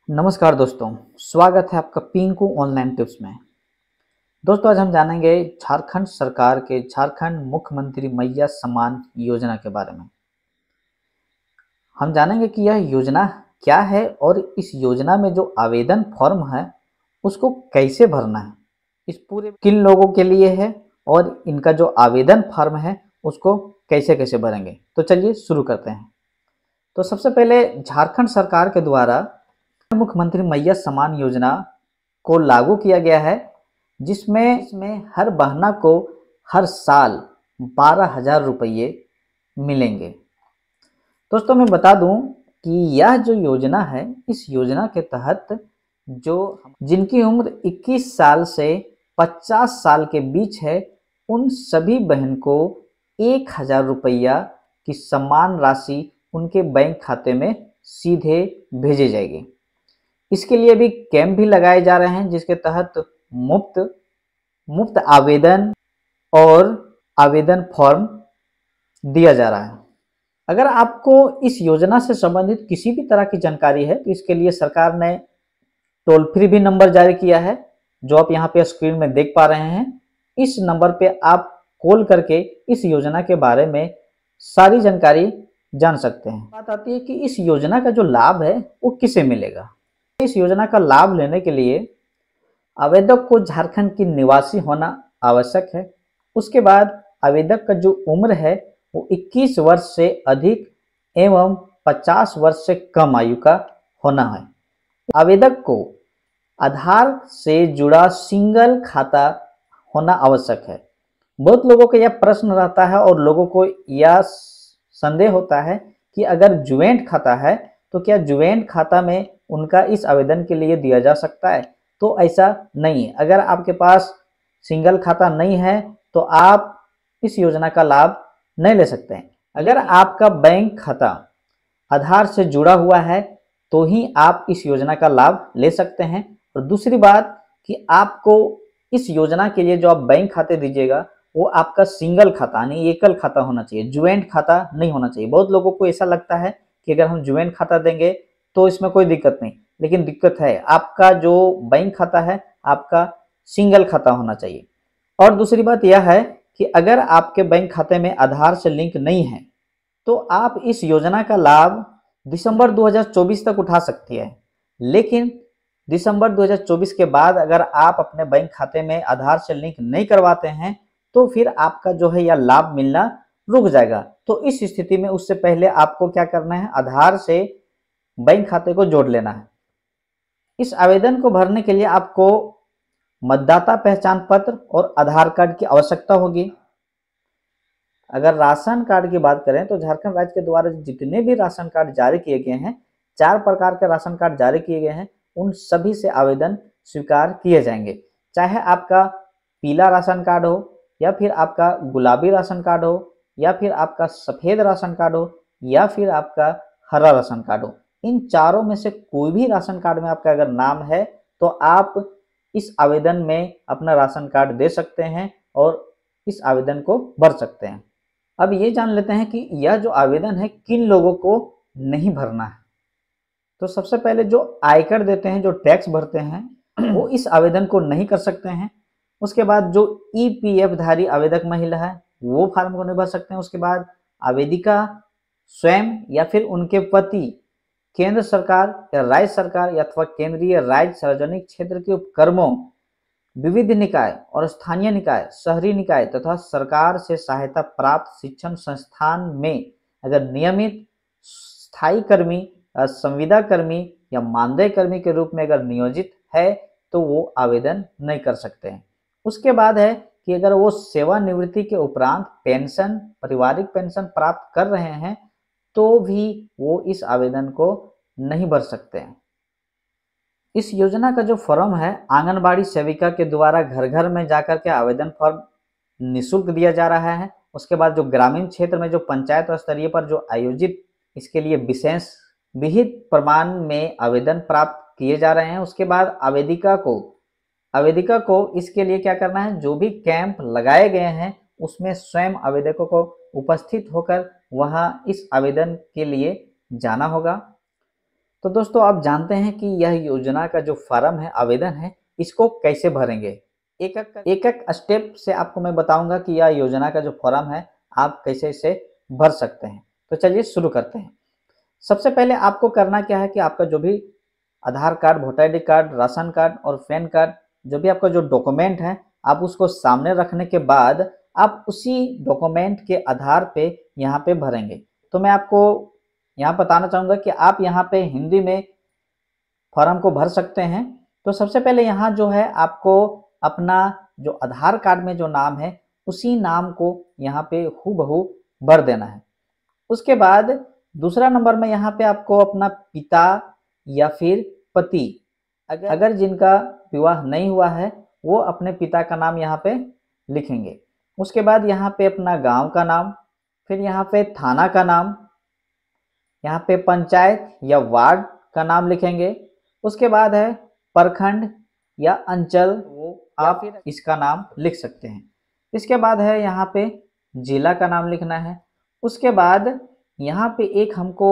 नमस्कार दोस्तों, स्वागत है आपका पिंकू ऑनलाइन टिप्स में। दोस्तों, आज हम जानेंगे झारखंड सरकार के झारखंड मुख्यमंत्री मैया सम्मान योजना के बारे में। हम जानेंगे कि यह योजना क्या है और इस योजना में जो आवेदन फॉर्म है उसको कैसे भरना है, इस पूरे किन लोगों के लिए है और इनका जो आवेदन फॉर्म है उसको कैसे कैसे भरेंगे। तो चलिए शुरू करते हैं। तो सबसे पहले झारखंड सरकार के द्वारा मुख्यमंत्री मैया सम्मान योजना को लागू किया गया है, जिसमें हर बहना को हर साल 12,000 रुपये मिलेंगे। दोस्तों, मैं बता दूं कि यह जो योजना है, इस योजना के तहत जो जिनकी उम्र 21 साल से 50 साल के बीच है, उन सभी बहन को 1,000 रुपया की सम्मान राशि उनके बैंक खाते में सीधे भेजे जाएगी। इसके लिए भी कैंप भी लगाए जा रहे हैं, जिसके तहत मुफ्त आवेदन और आवेदन फॉर्म दिया जा रहा है। अगर आपको इस योजना से संबंधित किसी भी तरह की जानकारी है तो इसके लिए सरकार ने टोल फ्री भी नंबर जारी किया है, जो आप यहाँ पे स्क्रीन में देख पा रहे हैं। इस नंबर पे आप कॉल करके इस योजना के बारे में सारी जानकारी जान सकते हैं। बात आती है कि इस योजना का जो लाभ है वो किसे मिलेगा। इस योजना का लाभ लेने के लिए आवेदक को झारखंड की निवासी होना आवश्यक है। उसके बाद आवेदक का जो उम्र है वो 21 वर्ष से अधिक एवं 50 वर्ष से कम आयु का होना है। आवेदक को आधार से जुड़ा सिंगल खाता होना आवश्यक है। बहुत लोगों का यह प्रश्न रहता है और लोगों को यह संदेह होता है कि अगर ज्वाइंट खाता है तो क्या ज्वाइंट खाता में उनका इस आवेदन के लिए दिया जा सकता है। तो ऐसा नहीं है। अगर आपके पास सिंगल खाता नहीं है तो आप इस योजना का लाभ नहीं ले सकते हैं। अगर आपका बैंक खाता आधार से जुड़ा हुआ है तो ही आप इस योजना का लाभ ले सकते हैं। और दूसरी बात कि आपको इस योजना के लिए जो आप बैंक खाते दीजिएगा वो आपका सिंगल खाता यानी एकल खाता होना चाहिए, ज्वाइंट खाता नहीं होना चाहिए। बहुत लोगों को ऐसा लगता है कि अगर हम ज्वाइंट खाता देंगे तो इसमें कोई दिक्कत नहीं, लेकिन दिक्कत है। आपका जो बैंक खाता है आपका सिंगल खाता होना चाहिए। और दूसरी बात यह है कि अगर आपके बैंक खाते में आधार से लिंक नहीं है तो आप इस योजना का लाभ दिसंबर 2024 तक उठा सकती है। लेकिन दिसंबर 2024 के बाद अगर आप अपने बैंक खाते में आधार से लिंक नहीं करवाते हैं तो फिर आपका जो है यह लाभ मिलना रुक जाएगा। तो इस स्थिति में उससे पहले आपको क्या करना है, आधार से बैंक खाते को जोड़ लेना है। इस आवेदन को भरने के लिए आपको मतदाता पहचान पत्र और आधार कार्ड की आवश्यकता होगी। अगर राशन कार्ड की बात करें तो झारखंड राज्य के द्वारा जितने भी राशन कार्ड जारी किए गए हैं, 4 प्रकार के राशन कार्ड जारी किए गए हैं, उन सभी से आवेदन स्वीकार किए जाएंगे। चाहे आपका पीला राशन कार्ड हो या फिर आपका गुलाबी राशन कार्ड हो या फिर आपका सफेद राशन कार्ड हो या फिर आपका हरा राशन कार्ड हो, इन चारों में से कोई भी राशन कार्ड में आपका अगर नाम है तो आप इस आवेदन में अपना राशन कार्ड दे सकते हैं और इस आवेदन को भर सकते हैं। अब ये जान लेते हैं कि यह जो आवेदन है किन लोगों को नहीं भरना है। तो सबसे पहले जो आयकर देते हैं, जो टैक्स भरते हैं, वो इस आवेदन को नहीं कर सकते हैं। उसके बाद जो ईपीएफ धारी आवेदक महिला है वो फॉर्म को नहीं भर सकते हैं। उसके बाद आवेदिका स्वयं या फिर उनके पति केंद्र सरकार या राज्य सरकार अथवा केंद्रीय राज्य सार्वजनिक क्षेत्र के उपक्रमों, विविध निकाय और स्थानीय निकाय, शहरी निकाय तथा सरकार से सहायता प्राप्त शिक्षण संस्थान में अगर नियमित स्थायी कर्मी, संविदा कर्मी या मानदेय कर्मी के रूप में अगर नियोजित है तो वो आवेदन नहीं कर सकते हैं। उसके बाद है कि अगर वो सेवानिवृत्ति के उपरांत पेंशन, पारिवारिक पेंशन प्राप्त कर रहे हैं तो भी वो इस आवेदन को नहीं भर सकते हैं। इस योजना का जो फॉर्म है आंगनबाड़ी सेविका के द्वारा घर घर में जाकर के आवेदन फॉर्म निःशुल्क दिया जा रहा है। उसके बाद जो ग्रामीण क्षेत्र में जो पंचायत स्तरीय पर जो आयोजित इसके लिए विशेष विहित प्रमाण में आवेदन प्राप्त किए जा रहे हैं। उसके बाद आवेदिका को इसके लिए क्या करना है, जो भी कैंप लगाए गए हैं उसमें स्वयं आवेदकों को उपस्थित होकर वहां इस आवेदन के लिए जाना होगा। तो दोस्तों आप जानते हैं कि यह योजना का जो फॉर्म है, आवेदन है, इसको कैसे भरेंगे। एक एक स्टेप से आपको मैं बताऊंगा कि यह योजना का जो फॉर्म है आप कैसे इसे भर सकते हैं। तो चलिए शुरू करते हैं। सबसे पहले आपको करना क्या है कि आपका जो भी Aadhaar card, voter ID. Card, ration card और पैन कार्ड, जो भी आपका जो डॉक्यूमेंट है, आप उसको सामने रखने के बाद आप उसी डॉक्यूमेंट के आधार पे यहाँ पे भरेंगे। तो मैं आपको यहाँ बताना चाहूँगा कि आप यहाँ पे हिंदी में फॉर्म को भर सकते हैं। तो सबसे पहले यहाँ जो है आपको अपना जो आधार कार्ड में जो नाम है उसी नाम को यहाँ पे हूबहू भर देना है। उसके बाद दूसरा नंबर में यहाँ पे आपको अपना पिता या फिर पति, अगर जिनका विवाह नहीं हुआ है वो अपने पिता का नाम यहाँ पे लिखेंगे। उसके बाद यहाँ पे अपना गांव का नाम, फिर यहाँ पे थाना का नाम, यहाँ पे पंचायत या वार्ड का नाम लिखेंगे। उसके बाद है प्रखंड या अंचल, वो आप इसका नाम लिख सकते हैं। इसके बाद है यहाँ पे जिला का नाम लिखना है। उसके बाद यहाँ पे एक हमको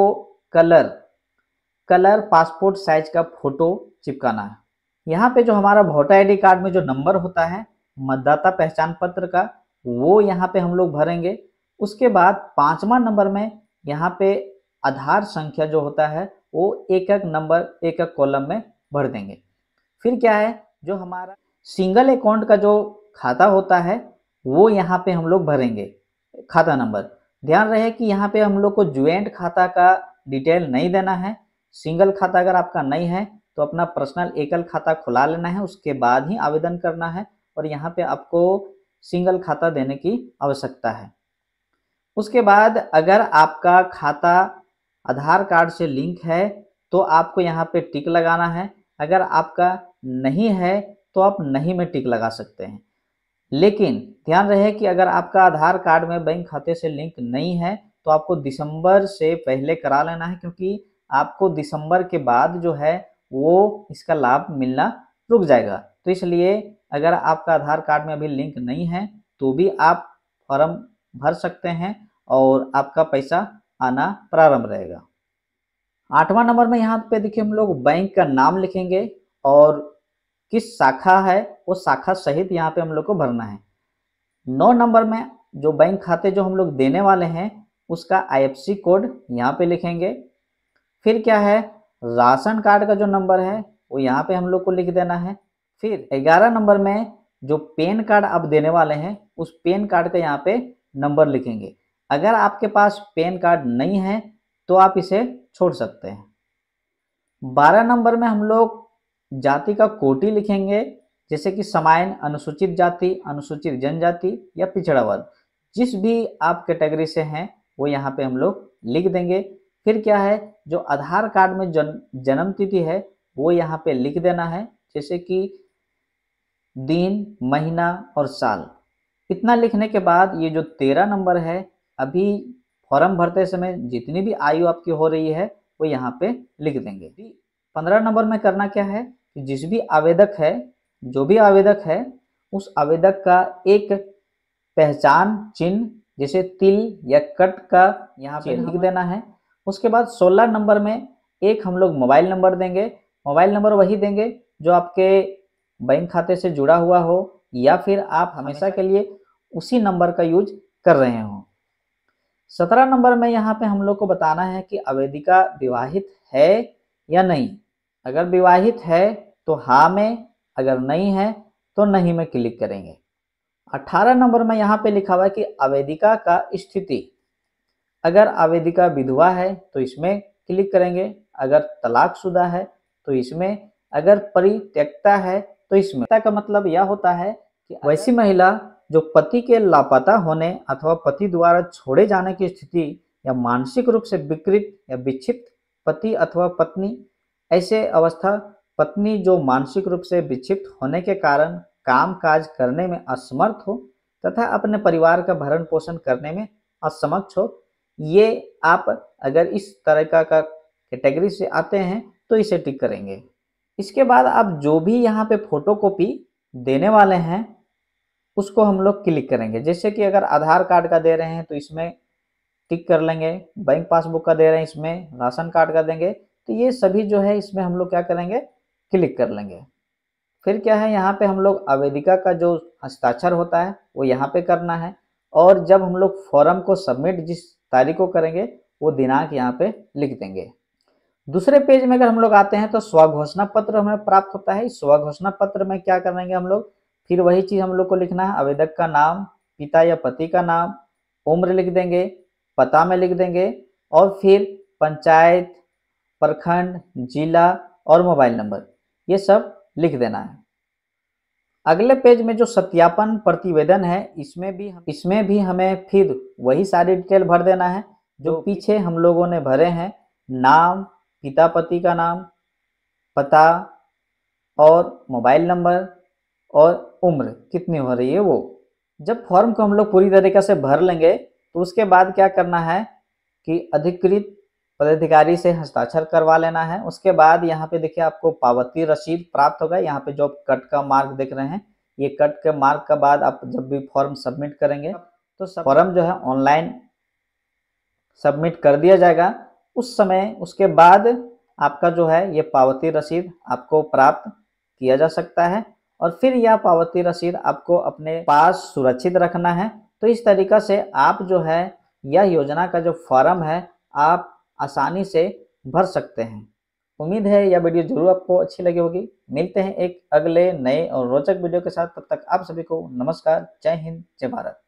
कलर पासपोर्ट साइज का फोटो चिपकाना है। यहाँ पे जो हमारा वोटर आई.डी. कार्ड में जो नंबर होता है मतदाता पहचान पत्र का, वो यहाँ पे हम लोग भरेंगे। उसके बाद 5वां नंबर में यहाँ पे आधार संख्या जो होता है वो एक एक नंबर एक एक कॉलम में भर देंगे। फिर क्या है, जो हमारा सिंगल अकाउंट का जो खाता होता है वो यहाँ पे हम लोग भरेंगे, खाता नंबर। ध्यान रहे कि यहाँ पे हम लोग को ज्वाइंट खाता का डिटेल नहीं देना है। सिंगल खाता अगर आपका नहीं है तो अपना पर्सनल एकल खाता खुला लेना है, उसके बाद ही आवेदन करना है और यहाँ पे आपको सिंगल खाता देने की आवश्यकता है। उसके बाद अगर आपका खाता आधार कार्ड से लिंक है तो आपको यहाँ पे टिक लगाना है। अगर आपका नहीं है तो आप नहीं में टिक लगा सकते हैं। लेकिन ध्यान रहे कि अगर आपका आधार कार्ड में बैंक खाते से लिंक नहीं है तो आपको दिसंबर से पहले करा लेना है, क्योंकि आपको दिसंबर के बाद जो है वो इसका लाभ मिलना रुक जाएगा। तो इसलिए अगर आपका आधार कार्ड में अभी लिंक नहीं है तो भी आप फॉर्म भर सकते हैं और आपका पैसा आना प्रारंभ रहेगा। 8वां नंबर में यहाँ पे देखिए हम लोग बैंक का नाम लिखेंगे और किस शाखा है वो शाखा सहित यहाँ पे हम लोग को भरना है। 9 नंबर में जो बैंक खाते जो हम लोग देने वाले हैं उसका IFSC कोड यहाँ पे लिखेंगे। फिर क्या है, राशन कार्ड का जो नंबर है वो यहाँ पे हम लोग को लिख देना है। फिर 11 नंबर में जो पैन कार्ड आप देने वाले हैं उस पैन कार्ड का यहाँ पे नंबर लिखेंगे। अगर आपके पास पैन कार्ड नहीं है तो आप इसे छोड़ सकते हैं। 12 नंबर में हम लोग जाति का कोटि लिखेंगे, जैसे कि सामान्य, अनुसूचित जाति, अनुसूचित जनजाति या पिछड़ा वर्ग, जिस भी आप कैटेगरी से हैं वो यहाँ पे हम लोग लिख देंगे। फिर क्या है, जो आधार कार्ड में जन्म तिथि है वो यहाँ पे लिख देना है, जैसे कि दिन, महीना और साल। इतना लिखने के बाद ये जो 13 नंबर है, अभी फॉर्म भरते समय जितनी भी आयु आपकी हो रही है वो यहाँ पे लिख देंगे। 15 नंबर में करना क्या है कि जिस भी आवेदक है, जो भी आवेदक है, उस आवेदक का एक पहचान चिन्ह जैसे तिल या कट का यहाँ पे लिख देना है। उसके बाद 16 नंबर में एक हम लोग मोबाइल नंबर देंगे। मोबाइल नंबर वही देंगे जो आपके बैंक खाते से जुड़ा हुआ हो या फिर आप हमेशा के लिए उसी नंबर का यूज कर रहे हो। 17 नंबर में यहाँ पे हम लोग को बताना है कि आवेदिका विवाहित है या नहीं। अगर विवाहित है तो हाँ में, अगर नहीं है तो नहीं में क्लिक करेंगे। 18 नंबर में यहाँ पे लिखा हुआ है कि आवेदिका का स्थिति। अगर आवेदिका विधवा है तो इसमें क्लिक करेंगे, अगर तलाकशुदा है तो इसमें, अगर परित्यक्ता है तो इसमें। का मतलब यह होता है कि वैसी महिला जो पति के लापता होने अथवा पति द्वारा छोड़े जाने की स्थिति या मानसिक रूप से विकृत या विक्षिप्त पति अथवा पत्नी, ऐसे अवस्था पत्नी जो मानसिक रूप से विक्षिप्त होने के कारण काम काज करने में असमर्थ हो तथा अपने परिवार का भरण पोषण करने में असमर्थ हो, ये आप अगर इस तरह का कैटेगरी से आते हैं तो इसे टिक करेंगे। इसके बाद आप जो भी यहाँ पे फोटोकॉपी देने वाले हैं उसको हम लोग क्लिक करेंगे। जैसे कि अगर आधार कार्ड का दे रहे हैं तो इसमें टिक कर लेंगे, बैंक पासबुक का दे रहे हैं इसमें, राशन कार्ड का देंगे तो ये सभी जो है इसमें हम लोग क्या करेंगे, क्लिक कर लेंगे। फिर क्या है, यहाँ पे हम लोग आवेदिका का जो हस्ताक्षर होता है वो यहाँ पे करना है, और जब हम लोग फॉर्म को सबमिट जिस तारीख को करेंगे वो दिनांक यहाँ पे लिख देंगे। दूसरे पेज में अगर हम लोग आते हैं तो स्वघोषणा पत्र हमें प्राप्त होता है। इस स्वघोषणा पत्र में क्या करेंगे हम लोग, फिर वही चीज हम लोग को लिखना है, आवेदक का नाम, पिता या पति का नाम, उम्र लिख देंगे, पता में लिख देंगे, और फिर पंचायत, प्रखंड, जिला और मोबाइल नंबर, ये सब लिख देना है। अगले पेज में जो सत्यापन प्रतिवेदन है इसमें भी हमें फिर वही सारी डिटेल भर देना है जो पीछे हम लोगों ने भरे हैं। नाम, पिता पति का नाम, पता और मोबाइल नंबर, और उम्र कितनी हो रही है वो। जब फॉर्म को हम लोग पूरी तरीके से भर लेंगे तो उसके बाद क्या करना है कि अधिकृत पदाधिकारी से हस्ताक्षर करवा लेना है। उसके बाद यहाँ पे देखिए आपको पावती रसीद प्राप्त होगा। यहाँ पे जो आप कट का मार्क देख रहे हैं, ये कट के मार्क के बाद आप जब भी फॉर्म सबमिट करेंगे तो फॉर्म जो है ऑनलाइन सबमिट कर दिया जाएगा। उस समय उसके बाद आपका जो है ये पावती रसीद आपको प्राप्त किया जा सकता है, और फिर यह पावती रसीद आपको अपने पास सुरक्षित रखना है। तो इस तरीका से आप जो है यह योजना का जो फॉर्म है आप आसानी से भर सकते हैं। उम्मीद है यह वीडियो जरूर आपको अच्छी लगी होगी। मिलते हैं एक अगले नए और रोचक वीडियो के साथ, तब तक आप सभी को नमस्कार, जय हिंद, जय भारत।